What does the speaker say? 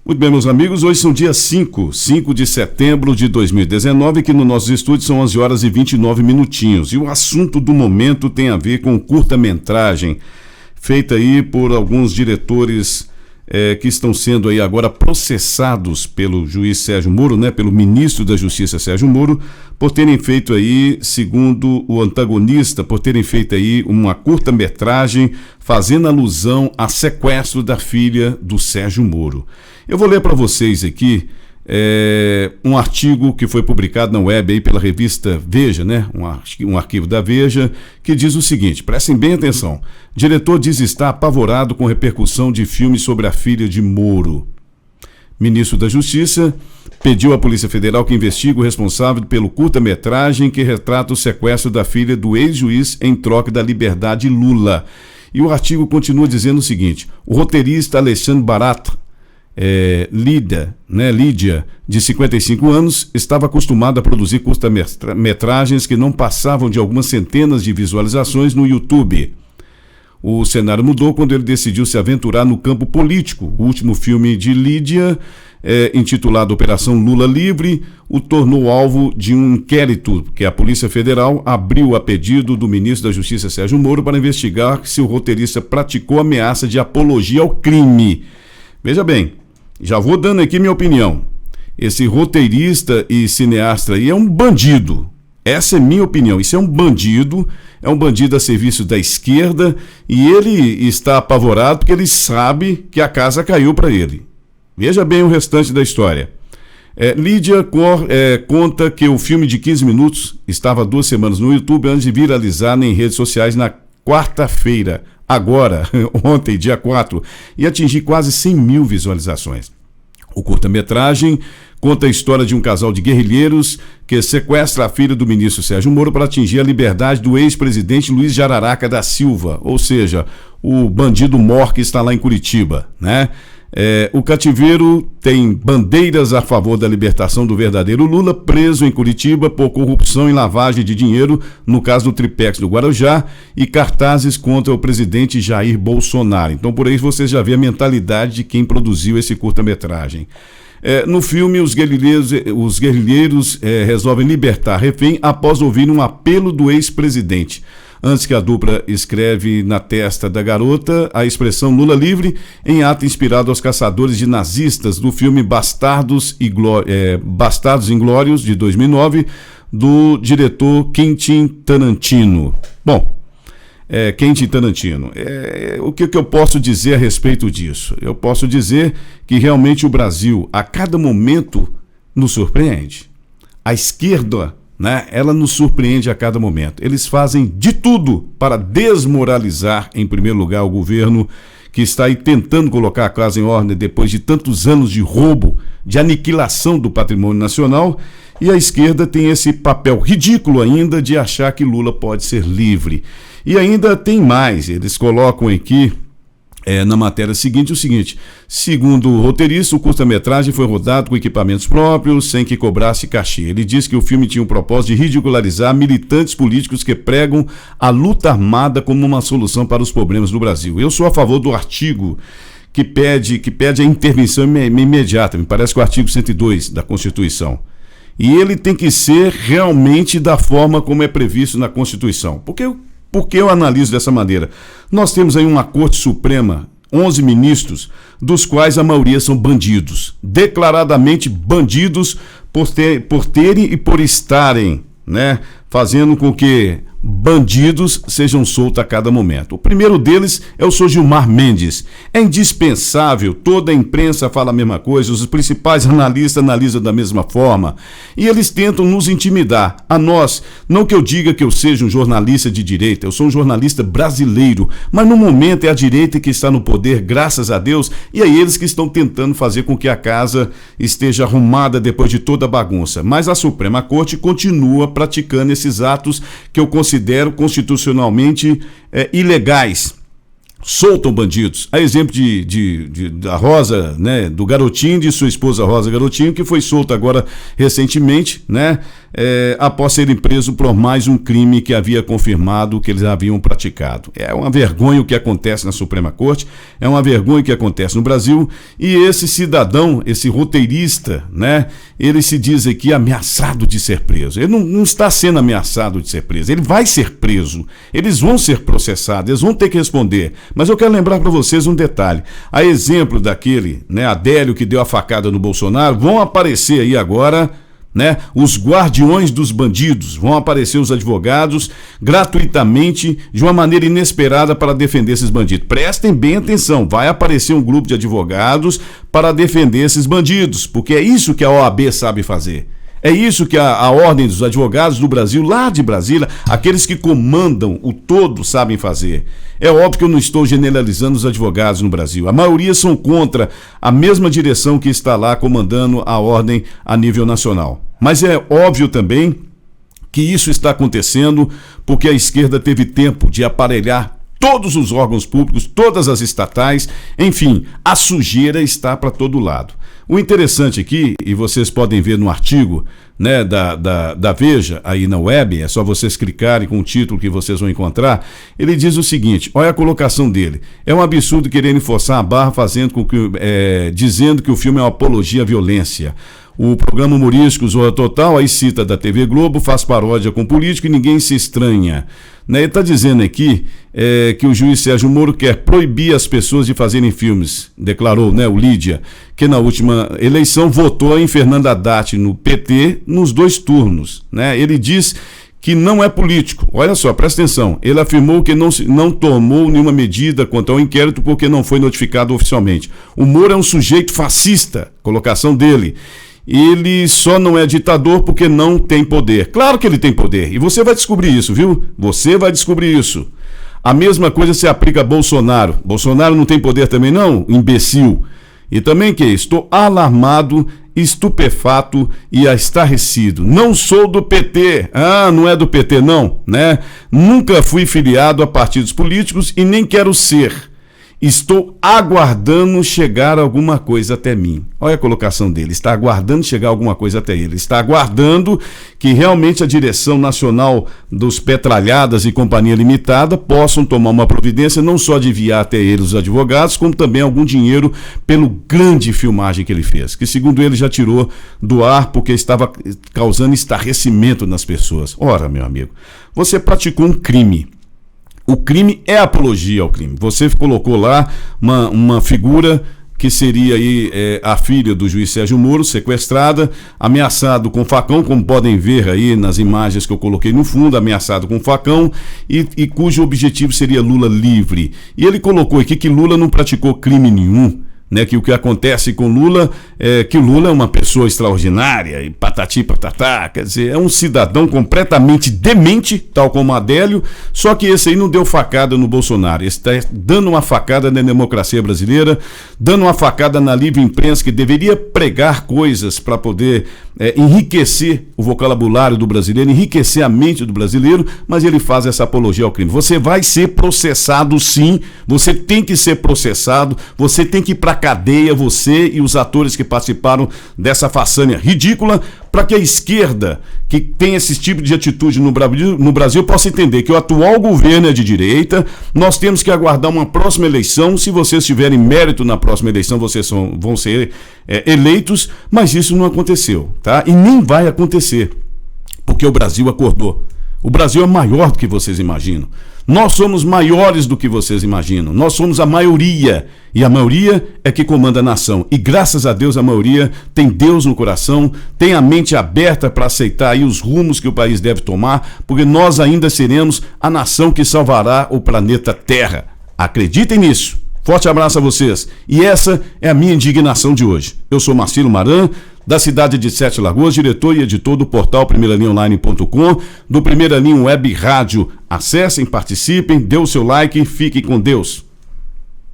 Muito bem, meus amigos, hoje são dia 5 de setembro de 2019, que no nosso estúdio são 11 horas e 29 minutinhos. E o assunto do momento tem a ver com curta-metragem, feita aí por alguns diretores que estão sendo aí agora processados pelo juiz Sérgio Moro, né, pelo ministro da Justiça Sérgio Moro, por terem feito aí, segundo o antagonista, por terem feito aí uma curta-metragem fazendo alusão a sequestro da filha do Sérgio Moro. Eu vou ler para vocês aqui um artigo que foi publicado na web aí pela revista Veja, né? Um arquivo da Veja, que diz o seguinte, prestem bem atenção. Diretor diz estar apavorado com repercussão de filme sobre a filha de Moro. Ministro da Justiça pediu à Polícia Federal que investigue o responsável pelo curta-metragem que retrata o sequestro da filha do ex-juiz em troca da liberdade Lula. E o artigo continua dizendo o seguinte, o roteirista Alexandre Barata, Lídia, de 55 anos, estava acostumada a produzir curta-metragens que não passavam de algumas centenas de visualizações no YouTube. O cenário mudou quando ele decidiu se aventurar no campo político. O último filme de Lídia, intitulado Operação Lula Livre, o tornou alvo de um inquérito que a Polícia Federal abriu a pedido do ministro da Justiça Sérgio Moro para investigar se o roteirista praticou ameaça de apologia ao crime. Veja bem, já vou dando aqui minha opinião. Esse roteirista e cineasta aí é um bandido. Essa é minha opinião. Isso é um bandido a serviço da esquerda e ele está apavorado porque ele sabe que a casa caiu para ele. Veja bem o restante da história. Lídia conta que o filme de 15 minutos estava 2 semanas no YouTube antes de viralizar em redes sociais na quarta-feira. Agora, ontem, dia 4, e atingir quase 100 mil visualizações. O curta-metragem conta a história de um casal de guerrilheiros que sequestra a filha do ministro Sérgio Moro para atingir a liberdade do ex-presidente Luiz Jararaca da Silva, ou seja, o bandido mor que está lá em Curitiba, né? O cativeiro tem bandeiras a favor da libertação do verdadeiro Lula, preso em Curitiba por corrupção e lavagem de dinheiro, no caso do Triplex do Guarujá, e cartazes contra o presidente Jair Bolsonaro. Então, por aí você já vê a mentalidade de quem produziu esse curta-metragem. No filme, os guerrilheiros resolvem libertar refém após ouvir um apelo do ex-presidente. Antes que a dupla escreve na testa da garota a expressão Lula livre, em ato inspirado aos caçadores de nazistas do filme Bastardos Inglórios, de 2009, do diretor Quentin Tarantino. Bom, Quentin Tarantino. O que eu posso dizer a respeito disso? Eu posso dizer que realmente o Brasil, a cada momento, nos surpreende. A esquerda, né, ela nos surpreende a cada momento. Eles fazem de tudo para desmoralizar, em primeiro lugar, o governo que está aí tentando colocar a casa em ordem depois de tantos anos de roubo, de aniquilação do patrimônio nacional, e a esquerda tem esse papel ridículo ainda de achar que Lula pode ser livre. E ainda tem mais, eles colocam aqui na matéria seguinte o seguinte, segundo o roteirista, o curta-metragem foi rodado com equipamentos próprios, sem que cobrasse cachê. Ele diz que o filme tinha o propósito de ridicularizar militantes políticos que pregam a luta armada como uma solução para os problemas do Brasil. Eu sou a favor do artigo que pede a intervenção imediata, me parece que é o artigo 102 da Constituição. E ele tem que ser realmente da forma como é previsto na Constituição. Porque eu analiso dessa maneira? Nós temos aí uma Corte Suprema, 11 ministros, dos quais a maioria são bandidos, declaradamente bandidos por terem e por estarem, né, fazendo com que bandidos sejam soltos a cada momento. O primeiro deles é o senhor Gilmar Mendes. É indispensável, toda a imprensa fala a mesma coisa, os principais analistas analisam da mesma forma, e eles tentam nos intimidar. A nós, não que eu diga que eu seja um jornalista de direita, eu sou um jornalista brasileiro, mas no momento é a direita que está no poder, graças a Deus, e é eles que estão tentando fazer com que a casa esteja arrumada depois de toda a bagunça. Mas a Suprema Corte continua praticando esses atos que eu considero constitucionalmente ilegais. soltam bandidos. A exemplo da Rosa, né, do Garotinho, de sua esposa Rosa Garotinho, que foi solta agora recentemente, né, após serem presos por mais um crime que havia confirmado que eles haviam praticado. É uma vergonha o que acontece na Suprema Corte, é uma vergonha o que acontece no Brasil, e esse cidadão, esse roteirista, né, ele se diz aqui ameaçado de ser preso. Ele não está sendo ameaçado de ser preso, ele vai ser preso, eles vão ser processados, eles vão ter que responder. Mas eu quero lembrar para vocês um detalhe. A exemplo daquele, né, Adélio que deu a facada no Bolsonaro, vão aparecer aí agora, né, os guardiões dos bandidos, vão aparecer os advogados gratuitamente, de uma maneira inesperada para defender esses bandidos. Prestem bem atenção, vai aparecer um grupo de advogados para defender esses bandidos, porque é isso que a OAB sabe fazer. É isso que a Ordem dos Advogados do Brasil, lá de Brasília, aqueles que comandam o todo, sabem fazer. É óbvio que eu não estou generalizando os advogados no Brasil. A maioria são contra a mesma direção que está lá comandando a ordem a nível nacional. Mas é óbvio também que isso está acontecendo porque a esquerda teve tempo de aparelhar todos os órgãos públicos, todas as estatais, enfim, a sujeira está para todo lado. O interessante aqui, e vocês podem ver no artigo, né, da Veja, aí na web, é só vocês clicarem com o título que vocês vão encontrar, ele diz o seguinte, olha a colocação dele: é um absurdo quererem forçar a barra dizendo que o filme é uma apologia à violência. O programa humorístico Zorra Total, aí cita da TV Globo, faz paródia com político e ninguém se estranha. Né? Ele está dizendo aqui que o juiz Sérgio Moro quer proibir as pessoas de fazerem filmes, declarou, né, o Lídia, que na última eleição votou em Fernando Haddad no PT nos 2 turnos. Né? Ele diz que não é político. Olha só, presta atenção. Ele afirmou que não tomou nenhuma medida quanto ao inquérito porque não foi notificado oficialmente. O Moro é um sujeito fascista, colocação dele. Ele só não é ditador porque não tem poder. Claro que ele tem poder. E você vai descobrir isso, viu? Você vai descobrir isso. A mesma coisa se aplica a Bolsonaro. Bolsonaro não tem poder também não? Imbecil. E também que estou alarmado, estupefato e estarrecido. Não sou do PT. Ah, não é do PT não, né? Nunca fui filiado a partidos políticos e nem quero ser. Estou aguardando chegar alguma coisa até mim. Olha a colocação dele, está aguardando chegar alguma coisa até ele. Está aguardando que realmente a direção nacional dos Petralhadas e Companhia Limitada possam tomar uma providência, não só de enviar até ele os advogados, como também algum dinheiro pelo grande filmagem que ele fez, que segundo ele já tirou do ar porque estava causando estarrecimento nas pessoas. Ora, meu amigo, você praticou um crime. O crime é apologia ao crime. Você colocou lá uma figura que seria aí a filha do juiz Sérgio Moro, sequestrada, ameaçado com facão, como podem ver aí nas imagens que eu coloquei no fundo, ameaçado com facão, e cujo objetivo seria Lula livre. E ele colocou aqui que Lula não praticou crime nenhum. Né, que o que acontece com Lula é que Lula é uma pessoa extraordinária e patati patatá, quer dizer, é um cidadão completamente demente, tal como Adélio, só que esse aí não deu facada no Bolsonaro, esse está dando uma facada na democracia brasileira, dando uma facada na livre imprensa que deveria pregar coisas para poder enriquecer o vocabulário do brasileiro, enriquecer a mente do brasileiro, mas ele faz essa apologia ao crime. Você vai ser processado sim, você tem que ser processado, você tem que ir para cadeia, você e os atores que participaram dessa façanha ridícula, para que a esquerda, que tem esse tipo de atitude no Brasil, possa entender que o atual governo é de direita. Nós temos que aguardar uma próxima eleição. Se vocês tiverem mérito na próxima eleição, vocês vão ser eleitos, mas isso não aconteceu, tá? E nem vai acontecer, porque o Brasil acordou. O Brasil é maior do que vocês imaginam. Nós somos maiores do que vocês imaginam. Nós somos a maioria. E a maioria é que comanda a nação. E graças a Deus a maioria tem Deus no coração, tem a mente aberta para aceitar aí os rumos que o país deve tomar, porque nós ainda seremos a nação que salvará o planeta Terra. Acreditem nisso. Forte abraço a vocês. E essa é a minha indignação de hoje. Eu sou Marcelo Maran, da cidade de Sete Lagoas, diretor e editor do portal primeiralinhaonline.com, do Primeira Linha Web Rádio. Acessem, participem, dê o seu like e fiquem com Deus.